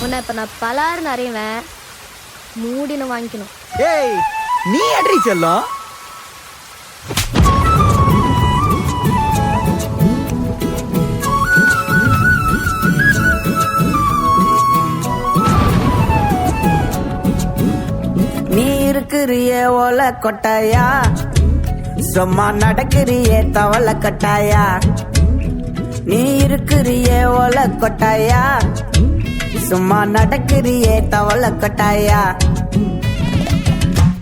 உன்னை இப்ப நான் பலாருன்னு அறிவேன், மூடின்னு வாங்கிக்கணும். ஏய் நீ அட்ரி செல்லம். நீ இருக்கிறிய ஓல கொட்டாயா, சும்மா நடக்கிறிய தவளை கட்டாயா. நீ இருக்கிறிய ஓல கொட்டாயா, சும்மா நடக்கிறிய தவளை கட்டாயா.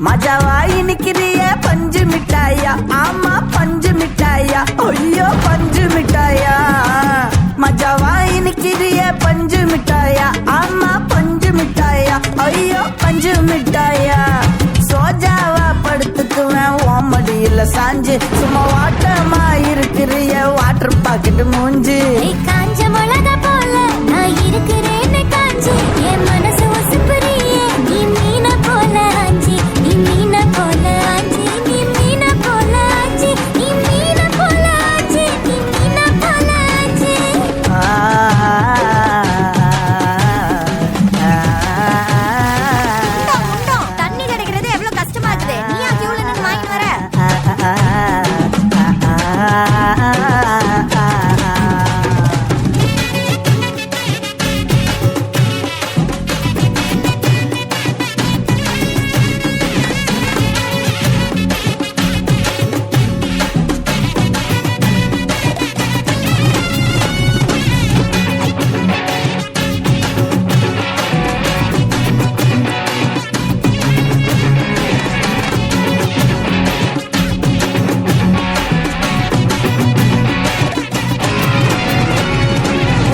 மஜாவாய் நிக்கிறிய பஞ்சு மிட்டாயா, ஆமா பஞ்சு மிட்டாயா, ஐயோ பஞ்சு மிட்டாயா. மஜாவாய் நிக்கிறிய பஞ்சு மிட்டாயா, ஆமா பஞ்சு மிட்டாயா, ஐயோ பஞ்சு மிட்டாயா. சோஜாவா படுத்துக்குவேன் ஓமடியில சாஞ்சு, சும்மா வாட்டமா இருக்கிறிய வாட்டர் பாக்கெட் மூஞ்சி. காஞ்ச மிளகா போல நான் இருக்கிறேன்னு காஞ்சி, என் மனசு ஒசுப்புறியே நீ மீன போல ஆஞ்சி, நீ மீன போல ஆஞ்சி, நீ மீன போல ஆஞ்சி, நீ மீன போல ஆஞ்சி, நீ மீன போல ஆஞ்சி. தண்ணி கிடைக்கிறது எவ்வளவு கஷ்டமா இருக்குது, நீ ஆ கியூல நின்னு வாங்கிட்டு வர.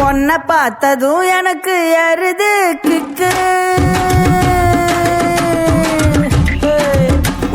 உன்னை பார்த்ததும் எனக்கு ஏறுது கிக்கு,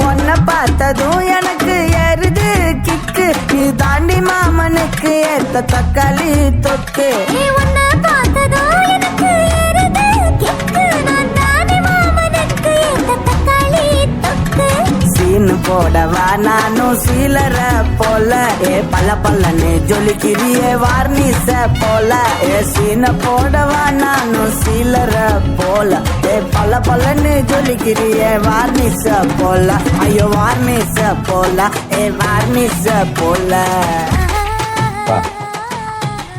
உன்னை பார்த்ததும் எனக்கு ஏறுது கிக்கு. நீ தாண்டி மாமனுக்கு ஏத்த தக்காளி தொக்கு. நீ உன்னை பார்த்ததோ எனக்கு ஏறுது கிக்கு, நான் தானே மாமனுக்கு ஏத்த தக்காளி தொக்கு. சீனு போடவா நானும் சீலர போல, ஏ பல்ல பல்லன்னு ஜொலிக்கிறிய வார்னிச போல. ஏ சீன போடவா நானும் சீலர போல, ஏ பல்ல பல்லன்னு ஜொலிக்கிறிய வார்னிச போல. ஐயோ வார்னிச போல, ஏ வார்னிச போல.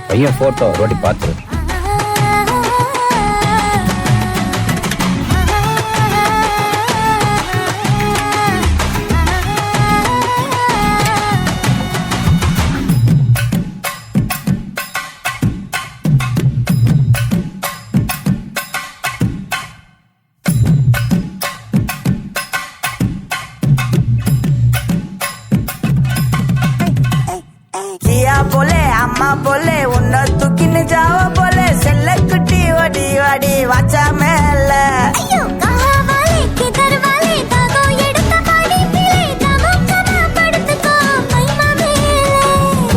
பையன் போட்டோ ரோட்டி பார்த்து. கியா போலே அம்மா போலே உன்னை தூக்கின்னு ஜாவ போலே, செல்ல குட்டி ஓடி ஓடி வாச்சா மேல. ஐயோ காவாலே கிதர்வாலே தாகோ எடுத்த பாடி பிளே, தமக்கமா படுத்துக்கோ மைமா மேலே.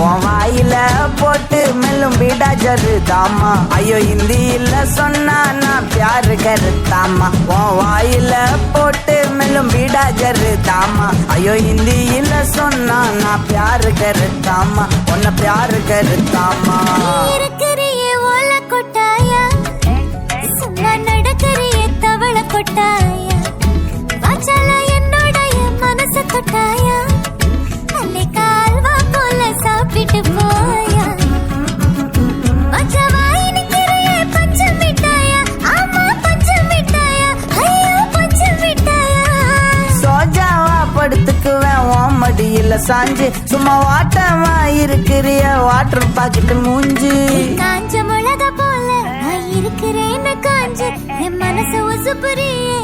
உன் வாயில போட்டு மெல்லும் பீடா ஜருதாமா, ஐயோ ஹிந்தியில சொன்னா நான் பியாரு கருத்தாமா. உன் வாயில போட்டு மெல்லும் பீடா ஜருதாமா, ஐயோ ஹிந்தியில சொன்னா நான் பியாரு கருத்தாமா, உன்னை பியாரு கருத்தாமா. இருக்கிறியே ஓல கொட்டாயா, சும்மா நடக்கிறியே தவளை கொட்டாயா. வாச்சால என்னோடைய மனச கொட்டாயா, அல்லே கால்வா போல சாப்பிட்டு போயா. மச்சவாய் நிக்கிறியே பஞ்சு மிட்டாயா, ஆமா பஞ்சு மிட்டாயா, ஐயோ பஞ்சு மிட்டாயா. சோஜாவா படுத்துக்குவேன் ஓமடியில சாஞ்சு, சும்மா வாட்டமா இருக்கிறிய வாட்டர் பாக்கெட் மூஞ்சி. காஞ்ச மிளகா போல நான் இருக்கிறேன்னு காஞ்சு, என் மனசு உசுப்புறியே